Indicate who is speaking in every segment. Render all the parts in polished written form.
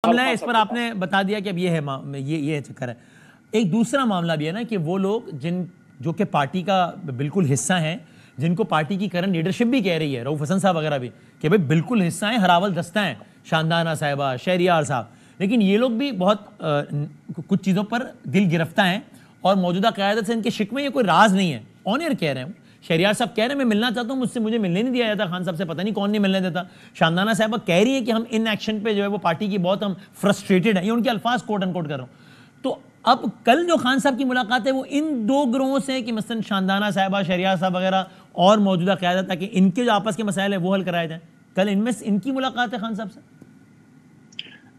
Speaker 1: معاملہ ہے اس پر آپ نے بتا دیا کہ اب یہ ہے یہ چکر ہے. ایک دوسرا معاملہ بھی ہے نا کہ وہ لوگ جو کہ پارٹی کا بالکل حصہ ہیں, جن کو پارٹی کی کرنٹ لیڈرشپ بھی کہہ رہی ہے, رؤف حسن صاحب وغیرہ بھی, کہ بھئی بالکل حصہ ہیں, ہراول دستہ ہیں, شاندانہ صاحبہ, شہریار صاحب, لیکن یہ لوگ بھی بہت کچھ چیزوں پر دل گرفتہ ہیں اور موجودہ قیادت سے ان کے شک میں یہ کوئی راز نہیں ہے. آن ایئر کہہ رہے ہیں, شہریار صاحب کہہ رہے ہیں میں ملنا چاہتا ہوں, مجھے ملنے نہیں دیا جاتا خان صاحب سے, پتہ نہیں کون نہیں ملنے دیتا. شاندانہ صاحبہ کہہ رہی ہے کہ ہم ان ایکشن پہ جو ہے وہ پارٹی کی بہت ہم فرسٹریٹڈ ہیں, یہ ان کے الفاظ کوٹ ان کوٹ کر رہا ہوں. تو اب کل جو خان صاحب کی ملاقات ہے وہ ان دو گروہوں سے کہ مثلا شاندانہ صاحبہ, شہریار صاحب وغیرہ اور موجودہ قیادت, تاکہ ان کے جو آپس کے مسائل ہیں وہ حل کرائے جائیں. کل ان میں ان کی ملاقات ہے خان صاحب سے.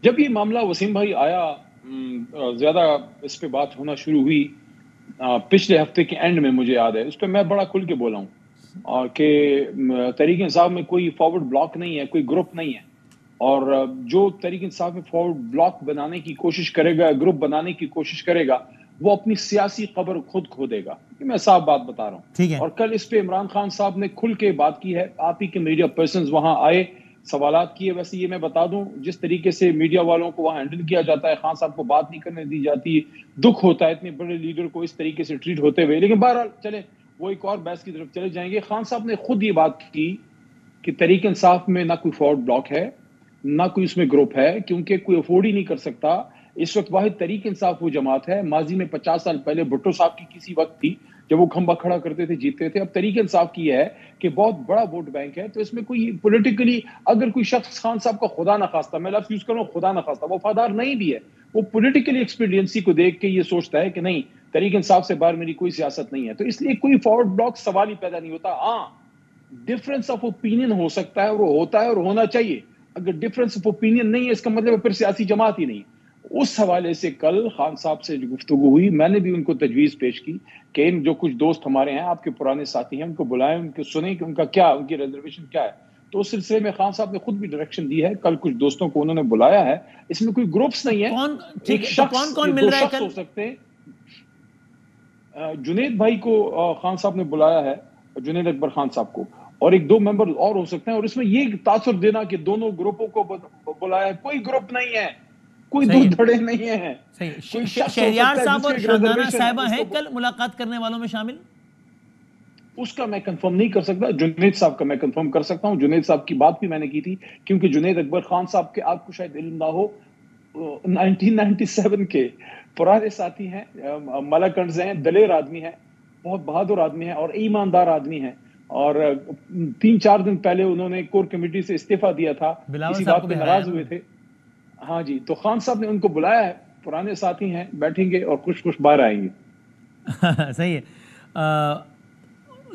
Speaker 2: جب یہ معاملہ وسیم بھائی آیا, زیادہ اس پہ بات ہونا شروع ہوئی پچھلے ہفتے کے اینڈ میں, مجھے یاد ہے اس پہ میں بڑا کھل کے بولا ہوں کہ تحریک انصاف میں کوئی فارورڈ بلاک نہیں ہے, کوئی گروپ نہیں ہے, اور جو تحریک انصاف میں فارورڈ بلاک بنانے کی کوشش کرے گا, گروپ بنانے کی کوشش کرے گا, وہ اپنی سیاسی قبر خود کھودے گا. میں صاف بات بتا رہا ہوں. اور کل اس پہ عمران خان صاحب نے کھل کے بات کی ہے, آپ ہی کے میڈیا پرسنز وہاں آئے, سوالات کیے. ویسے یہ میں بتا دوں جس طریقے سے میڈیا والوں کو وہاں ہینڈل کیا جاتا ہے, خان صاحب کو بات نہیں کرنے دی جاتی, دکھ ہوتا ہے اتنے بڑے لیڈر کو اس طریقے سے ٹریٹ ہوتے ہوئے. لیکن بہرحال چلیں وہ ایک اور بحث کی طرف چلے جائیں گے. خان صاحب نے خود یہ بات کی کہ تحریک انصاف میں نہ کوئی فارورڈ بلاک ہے, نہ کوئی اس میں گروپ ہے, کیونکہ کوئی افورڈ ہی نہیں کر سکتا. اس وقت واحد تحریک انصاف وہ جماعت ہے, ماضی میں 50 سال پہلے بھٹو صاحب کی کسی وقت تھی جب وہ کھمبا کھڑا کرتے تھے, جیتتے تھے. اب تحریک انصاف کی ہے کہ بہت بڑا ووٹ بینک ہے, تو اس میں کوئی پولیٹیکلی اگر کوئی شخص خان صاحب کا خدا نخواستہ, میں لفظ یوز کروں خدا نخواستہ وفادار نہیں بھی ہے, وہ پولیٹیکلی ایکسپیڈینسی کو دیکھ کے یہ سوچتا ہے کہ نہیں تحریک انصاف سے باہر میری کوئی سیاست نہیں ہے, تو اس لیے کوئی فارورڈ بلاک سوال ہی پیدا نہیں ہوتا. ہاں ڈفرینس آف اوپینین ہو سکتا ہے, اور وہ ہوتا ہے اور ہونا چاہیے. اگر ڈفرینس آف اوپینین نہیں ہے اس کا مطلب پھر سیاسی جماعت ہی نہیں. اس حوالے سے کل خان صاحب سے جو گفتگو ہوئی, میں نے بھی ان کو تجویز پیش کی کہ ان جو کچھ دوست ہمارے ہیں, آپ کے پرانے ساتھی ہیں, ان کو بلائیں, ان کو سنیں کہ ان کا کیا, ان کی ریزرویشن کیا ہے. تو اس سلسلے میں خان صاحب نے خود بھی ڈائریکشن دی ہے, کل کچھ دوستوں کو انہوں نے بلایا ہے. اس میں کوئی گروپس نہیں ہے, ایک شخص یا دو شخص ہو سکتے ہیں. جنید بھائی کو خان صاحب نے بلایا ہے, جنید اکبر خان صاحب کو, اور ایک دو ممبر اور ہو سکتے ہیں. اور اس میں یہ تاثر دینا کہ دونوں گروپوں کو بلایا ہے, کوئی گروپ نہیں ہے, کوئی دو دھڑے نہیں ہیں.
Speaker 1: شہریار صاحب اور شاندانہ صاحبہ ہیں کل ملاقات کرنے والوں میں شامل؟
Speaker 2: اس کا میں کنفرم نہیں کر سکتا. جنید صاحب کا میں کنفرم کر سکتا ہوں. جنید صاحب کی بات بھی میں نے کی تھی, کیونکہ جنید اکبر خان صاحب کے آپ کو شاید علم نہ ہو, 1997 کے پرانے ساتھی ہیں, ملاکنڈز ہیں, دلیر آدمی ہیں, بہت بہادر آدمی ہیں اور ایماندار آدمی ہیں. اور 3-4 دن پہلے انہوں نے کور کمیٹی سے استعفیٰ دیا تھا, اسی بات پہ ناراض ہوئے تھے. ہاں جی, تو خان صاحب نے ان کو بلایا ہے, پرانے ساتھی ہیں, بیٹھیں گے اور خوش خوش باہر آئیں گے.
Speaker 1: صحیح ہے.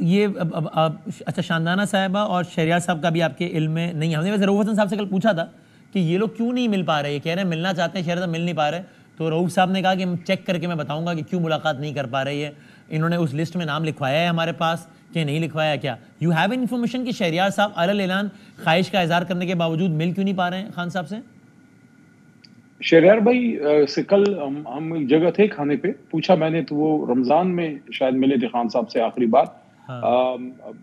Speaker 1: یہ اچھا, شاندانہ صاحبہ اور شہریار صاحب کا بھی آپ کے علم میں نہیں ہے. ہم نے ویسے رؤف حسن صاحب سے کل پوچھا تھا کہ یہ لوگ کیوں نہیں مل پا رہے, یہ کہہ رہے ہیں ملنا چاہتے ہیں, شہریار صاحب مل نہیں پا رہے. تو رؤف صاحب نے کہا کہ چیک کر کے میں بتاؤں گا کہ کیوں ملاقات نہیں کر پا رہی ہے. انہوں نے اس لسٹ میں نام لکھوایا ہے ہمارے پاس کہ نہیں لکھوایا کیا؟ یو ہیو انفارمیشن کہ شہریار صاحب علی اعلان خواہش کا اظہار کرنے کے باوجود مل کیوں نہیں پا رہے ہیں خان صاحب سے؟
Speaker 2: شہریار بھائی سے کل ہم ایک جگہ تھے کھانے پہ, پوچھا میں نے تو وہ رمضان میں شاید ملے تھے خان صاحب سے آخری بار.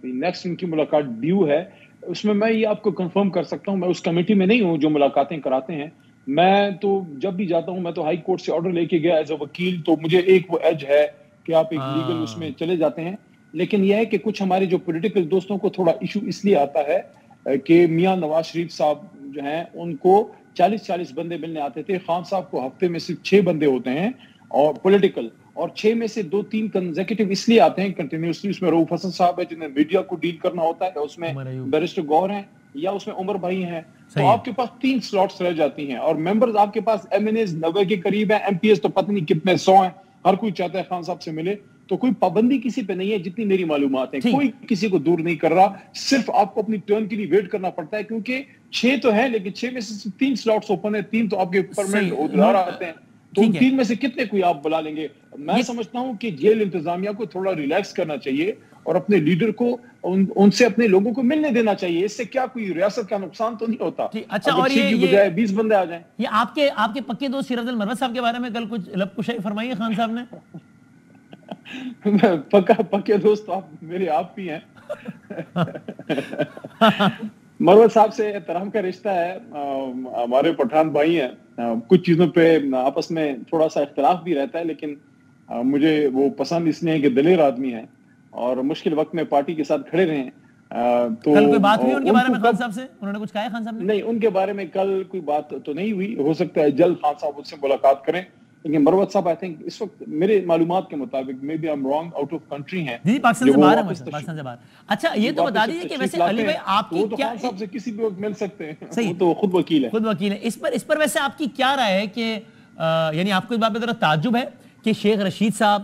Speaker 2: نیکسٹ ان کی ملاقات ڈیو ہے. اس میں یہ آپ کو کنفرم کر سکتا ہوں, میں اس کمیٹی میں نہیں ہوں جو ملاقاتیں کراتے ہیں. میں تو جب بھی جاتا ہوں, میں تو ہائی کورٹ سے آرڈر لے کے گیا ایز اے وکیل, تو مجھے ایک وہ ایج ہے کہ آپ ایک لیگل اس میں چلے جاتے ہیں. لیکن یہ ہے کہ کچھ ہمارے جو پولیٹیکل دوستوں کو تھوڑا ایشو اس لیے آتا ہے کہ میاں نواز شریف صاحب جو ہیں ان کو 40 بندے ملنے آتے تھے. خان صاحب کو ہفتے میں صرف 6 بندے ہوتے ہیں اور پولیٹیکل, اور 6 میں سے 2-3 کنزیکٹیو اس لیے آتے ہیں کنٹینیوسلی. اس میں رؤف حسن صاحب ہے جنہیں میڈیا کو ڈیل کرنا ہوتا ہے, اس میں بیرسٹر گور ہیں, یا اس میں عمر بھائی ہیں. تو آپ کے پاس 3 سلاٹس رہ جاتی ہیں, اور ممبرز آپ کے پاس ایم این ایز 90 کے قریب ہیں, ایم پی ایس تو پتہ نہیں کتنے 100 ہیں. ہر کوئی چاہتا ہے خان صاحب سے ملے, تو کوئی پابندی کسی پہ نہیں ہے جتنی میری معلومات ہیں. کوئی کسی کو دور نہیں کر رہا, صرف آپ کو اپنی ٹرن کے لیے ویٹ کرنا پڑتا ہے, کیونکہ 6 تو ہیں لیکن 6 میں سے 3 سلاٹس اوپن ہیں, 3 تو آپ کے پرمنٹ عہدیدار آتے ہیں. تو ان 3 میں سے کتنے کوئی آپ بلا لیں گے؟ میں سمجھتا ہوں کہ جیل انتظامیہ کو تھوڑا ریلیکس کرنا چاہیے اور اپنے لیڈر کو ان سے اپنے لوگوں کو ملنے دینا چاہیے. اس سے کیا کوئی ریاست کا نقصان تو نہیں ہوتا.
Speaker 1: اچھا, اور
Speaker 2: یہ بجائے 20 بندے آ جائیں.
Speaker 1: یہ آپ کے پکے دوست شیر افضل مرود صاحب کے بارے میں کل کچھ لب کشائی فرمائی ہے خان صاحب نے؟
Speaker 2: پکے دوست آپ میرے آپ بھی ہیں. مروت صاحب سے احترام کا رشتہ ہے، ہمارے پٹھان بھائی ہیں، کچھ چیزوں پہ آپس میں تھوڑا سا اختلاف بھی رہتا ہے، لیکن مجھے وہ پسند اس لیے کہ دلیر آدمی ہیں اور مشکل وقت میں پارٹی کے ساتھ کھڑے رہے ہیں. تو
Speaker 1: کل کوئی بات ہوئی ان کے بارے میں خان صاحب سے؟ انہوں نے کچھ کہا ہے خان صاحب نے؟
Speaker 2: نہیں، ان کے بارے میں کل کوئی بات تو نہیں ہوئی، ہو سکتا ہے جلد خان صاحب ان سے ملاقات کریں، لیکن مروت صاحب آئی تھنک اس وقت میرے معلومات کے مطابق maybe I am wrong, out of country ہیں.
Speaker 1: جی پاکستان سے باہر ہے، پاکستان سے باہر. اچھا یہ تو بتا دیجیے کہ ویسے علی بھائی آپ کی
Speaker 2: تو
Speaker 1: کیا،
Speaker 2: خان صاحب سے کسی بھی وقت مل سکتے ہیں،
Speaker 1: صحیح،
Speaker 2: وہ تو خود وکیل ہے.
Speaker 1: خود وکیل ہے. اس پر ویسے آپ کی کیا رائے ہے کہ یعنی آپ کو اس بات پہ ذرا تعجب ہے کہ شیخ رشید صاحب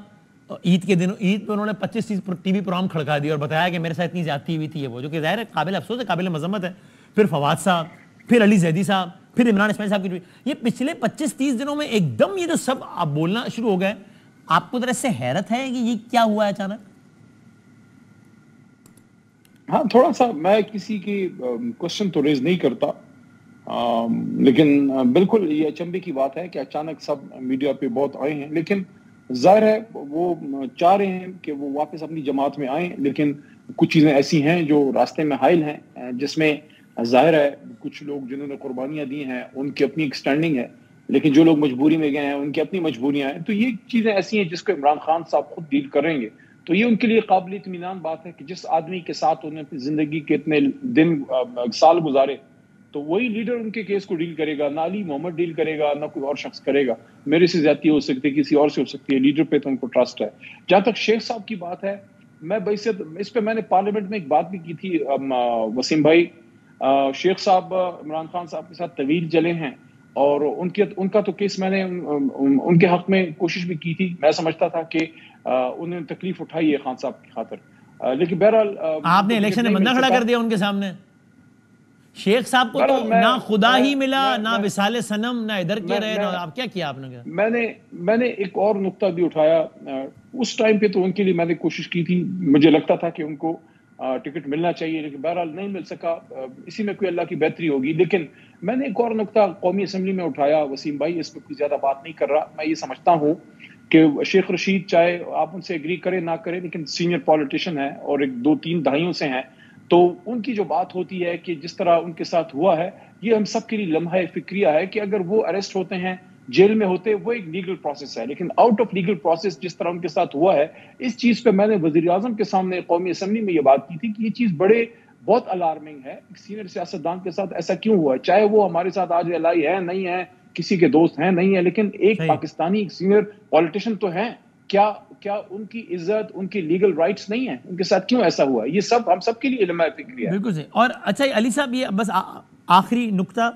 Speaker 1: عید کے دن، عید پہ انہوں نے 25-30 ٹی وی پروگرام کھڑکا دیا اور بتایا کہ میرے ساتھ اتنی زیادتی ہوئی تھی، وہ جو کہ ظاہر ہے قابل افسوس ہے، قابل مذمت ہے. پھر فواد صاحب، پھر علی زیدی صاحب، پھر عمران اسماعیل صاحب کی، یہ پچھلے 25-30 دنوں میں ایک دم یہ جو سب آپ بولنا شروع ہو گئے، آپ کو ذرا اس سے حیرت ہے کہ یہ کیا ہوا ہے اچانک؟
Speaker 2: ہاں تھوڑا سا میں کسی کی کوشچن تو ریز نہیں کرتا، لیکن بالکل یہ اچنبے کی بات ہے کہ اچانک سب میڈیا پہ بہت آئے ہیں، لیکن ظاہر ہے وہ چاہ رہے ہیں کہ وہ واپس اپنی جماعت میں آئیں، لیکن کچھ چیزیں ایسی ہیں جو راستے میں حائل ہیں، جس میں ظاہر ہے کچھ لوگ جنہوں نے قربانیاں دی ہیں ان کی اپنی ایک سٹینڈنگ ہے، لیکن جو لوگ مجبوری میں گئے ہیں ان کی اپنی مجبوریاں ہیں. تو یہ چیزیں ایسی ہیں جس کو عمران خان صاحب خود ڈیل کریں گے. تو یہ ان کے لیے قابل اطمینان بات ہے کہ جس آدمی کے ساتھ انہوں نے اپنی زندگی کے اتنے دن سال گزارے، تو وہی لیڈر ان کے کیس کو ڈیل کرے گا. نہ علی محمد ڈیل کرے گا، نہ کوئی اور شخص کرے گا. میرے سے زیادتی ہو سکتی ہے، کسی اور سے ہو سکتی ہے، لیڈر پہ تو ان کو ٹرسٹ ہے. جہاں تک شیخ صاحب کی بات ہے، میں اس پہ میں نے پارلیمنٹ میں ایک بات بھی کی تھی وسیم بھائی. شیخ صاحب عمران خان صاحب کے ساتھ طویل چلے ہیں اور ان کا تو کیس میں نے ان کے حق میں کوشش بھی کی تھی. میں سمجھتا تھا کہ انہوں نے تکلیف اٹھائی ہے خان صاحب کی خاطر، لیکن بہرحال
Speaker 1: آپ نے الیکشن میں بندہ کھڑا کر دیا ان کے سامنے. شیخ صاحب کو تو نہ خدا ہی ملا، نہ وصال صنم، نہ ادھر کے رہے، نہ آپ کیا کیا آپ نے کیا.
Speaker 2: میں نے ایک اور نقطہ بھی اٹھایا اس ٹائم پہ، تو ان کے لیے میں نے کوشش کی تھی، مجھے لگتا تھا کہ ان کو ٹکٹ ملنا چاہیے، لیکن بہرحال نہیں مل سکا. اسی میں کوئی اللہ کی بہتری ہوگی. لیکن میں نے ایک اور نقطہ قومی اسمبلی میں اٹھایا وسیم بھائی، اس پہ کوئی زیادہ بات نہیں کر رہا. میں یہ سمجھتا ہوں کہ شیخ رشید چاہے آپ ان سے ایگری کریں نہ کریں، لیکن سینئر پولیٹیشین ہیں اور 2-3 دہائیوں سے ہیں، تو ان کی جو بات ہوتی ہے کہ جس طرح ان کے ساتھ ہوا ہے، یہ ہم سب کے لیے لمحہ فکریہ ہے کہ اگر وہ اریسٹ ہوتے ہیں، جیل میں ہوتے، وہ ایک لیگل پروسیس ہے، لیکن آؤٹ آف لیگل پروسیس جس طرح ان کے ساتھ ہوا ہے، اس چیز پہ میں نے وزیر اعظم کے سامنے قومی اسمبلی میں یہ بات کی تھی کہ یہ چیز بہت الارمنگ ہے. ایک سینئر سیاستدان کے ساتھ ایسا کیوں ہوا ہے؟ چاہے وہ ہمارے ساتھ آج الائی ہے نہیں ہے، کسی کے دوست ہیں نہیں ہے، لیکن ایک پاکستانی ایک سینئر پولیٹیشین تو ہیں. کیا ان کی عزت، ان کی لیگل رائٹس نہیں ہیں؟ ان کے ساتھ کیوں ایسا ہوا ہے؟ یہ سب ہم سب کے لیے علم فکری ہے.
Speaker 1: بالکل صحیح. اور اچھا علی صاحب، یہ بس آخری نقطہ،